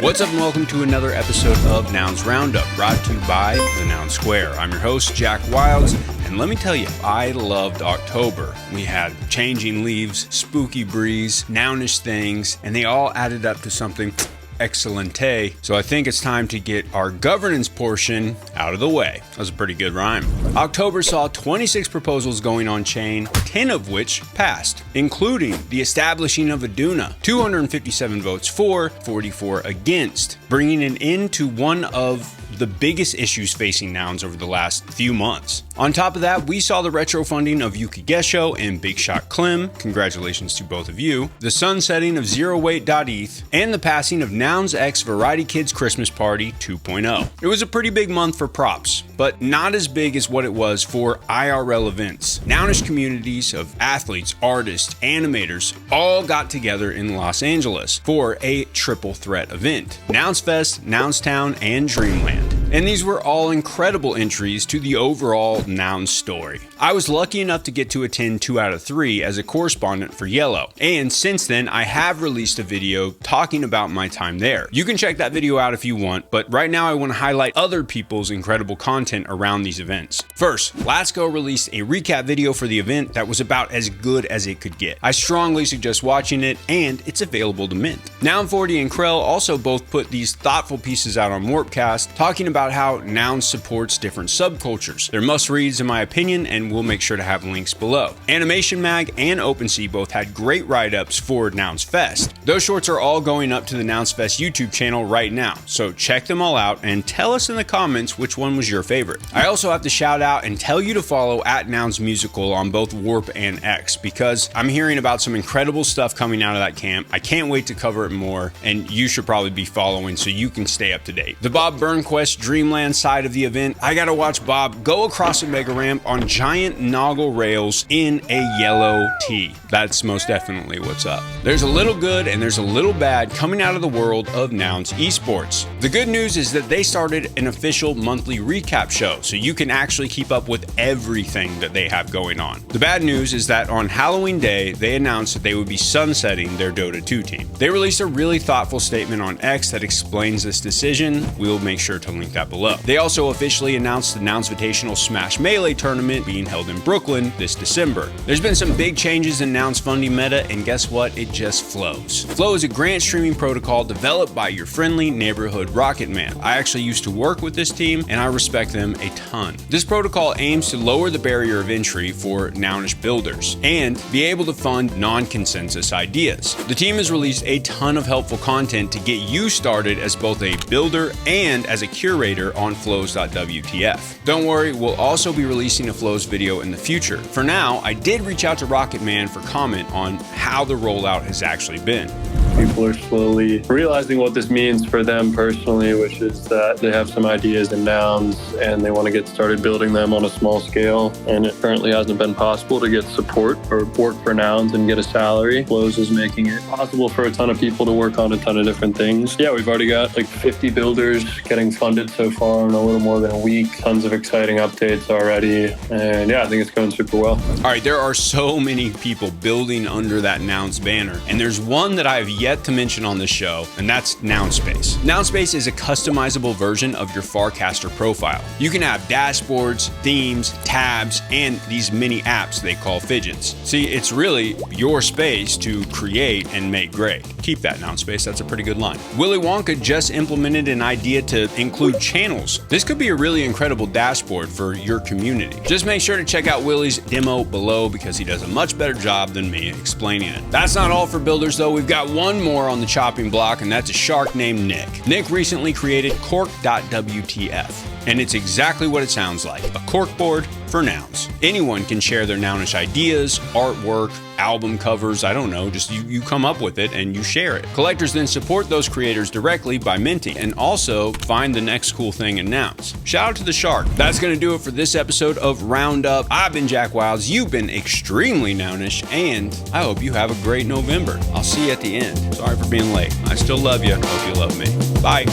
What's up and welcome to another episode of Nouns Roundup, brought to you by the Noun Square. I'm your host, JacckWyldes, and let me tell you, I loved October. We had changing leaves, spooky breeze, nounish things, and they all added up to something excellente. So I think it's time to get our governance portion out of the way. That was a pretty good rhyme. October saw 26 proposals going on chain, 10 of which passed, including the establishing of a DUNA, 257 votes for, 44 against, bringing an end to one of the biggest issues facing nouns over the last few months. On top of that, we saw the retro funding of Yuki Gesho and Big Shot Clem, congratulations to both of you, the sunsetting of ZeroWeight.eth, and the passing of Nouns X Variety Kids Christmas Party 2.0. It was a pretty big month for props, but not as big as what it was for IRL events. Nounish communities of athletes, artists, animators all got together in Los Angeles for a triple threat event: Nouns Fest, Nouns Town, and Dreamland. And these were all incredible entries to the overall Nouns story. I was lucky enough to get to attend 2 out of 3 as a correspondent for Yellow, and since then I have released a video talking about my time there. You can check that video out if you want, but right now I want to highlight other people's incredible content around these events. First, Lasko released a recap video for the event that was about as good as it could get. I strongly suggest watching it, and it's available to mint. Noun40 and Krell also both put these thoughtful pieces out on Warpcast, talking about how Nouns supports different subcultures. They're must-reads in my opinion, and we'll make sure to have links below. Animation Mag and OpenSea both had great write-ups for Nouns Fest. Those shorts are all going up to the Nouns Fest YouTube channel right now, so check them all out and tell us in the comments which one was your favorite. I also have to shout out and tell you to follow @NounsMusical on both Warp and X, because I'm hearing about some incredible stuff coming out of that camp. I can't wait to cover it more, and you should probably be following so you can stay up to date. The Bob Burnquist Dreamland side of the event, I gotta watch Bob go across a mega ramp on giant Noggle rails in a yellow tee. That's most definitely what's up. There's a little good and there's a little bad coming out of the world of Nouns Esports. The good news is that they started an official monthly recap show, so you can actually keep up with everything that they have going on. The bad news is that on Halloween Day, they announced that they would be sunsetting their Dota 2 team. They released a really thoughtful statement on X that explains this decision. We'll make sure to link that below. They also officially announced the Nouns Invitational Smash Melee tournament being held in Brooklyn this December. There's been some big changes in Nouns funding meta, and guess what? It just flows. Flow is a grant streaming protocol developed by your friendly neighborhood Rocket Man. I actually used to work with this team, and I respect them a ton. This protocol aims to lower the barrier of entry for Nounish builders and be able to fund non-consensus ideas. The team has released a ton of helpful content to get you started as both a builder and as a curator on Flows.wtf. Don't worry, we'll also be releasing a Flows video in the future. For now, I did reach out to Rocket Man for comment on how the rollout has actually been. People are slowly realizing what this means for them personally, which is that they have some ideas in nouns and they want to get started building them on a small scale. And it currently hasn't been possible to get support or work for nouns and get a salary. Flows is making it possible for a ton of people to work on a ton of different things. Yeah, we've already got like 50 builders getting funded so far in a little more than a week. Tons of exciting updates already. And yeah, I think it's going super well. All right, there are so many people building under that Nouns banner, and there's one that I have yet to mention on this show, and that's Nounspace. Nounspace is a customizable version of your Farcaster profile. You can have dashboards, themes, tabs, and these mini apps they call fidgets. See, it's really your space to create and make great. Keep that, Nounspace, that's a pretty good line. Willy Wonka just implemented an idea to include channels. This could be a really incredible dashboard for your community. Just make sure to check out Willy's demo below because he does a much better job than me explaining it. That's not all for builders though. We've got one more on the chopping block, and that's a shark named Nick. Nick recently created Cork.wtf, and it's exactly what it sounds like, a corkboard for nouns. Anyone can share their nounish ideas, artwork, album covers, I don't know, just you come up with it and you share it. Collectors then support those creators directly by minting and also find the next cool thing in nouns. Shout out to the shark. That's gonna do it for this episode of Roundup. I've been JackWyldes, you've been extremely nounish, and I hope you have a great November. I'll see you at the end. Sorry for being late. I still love you. Hope you love me. Bye.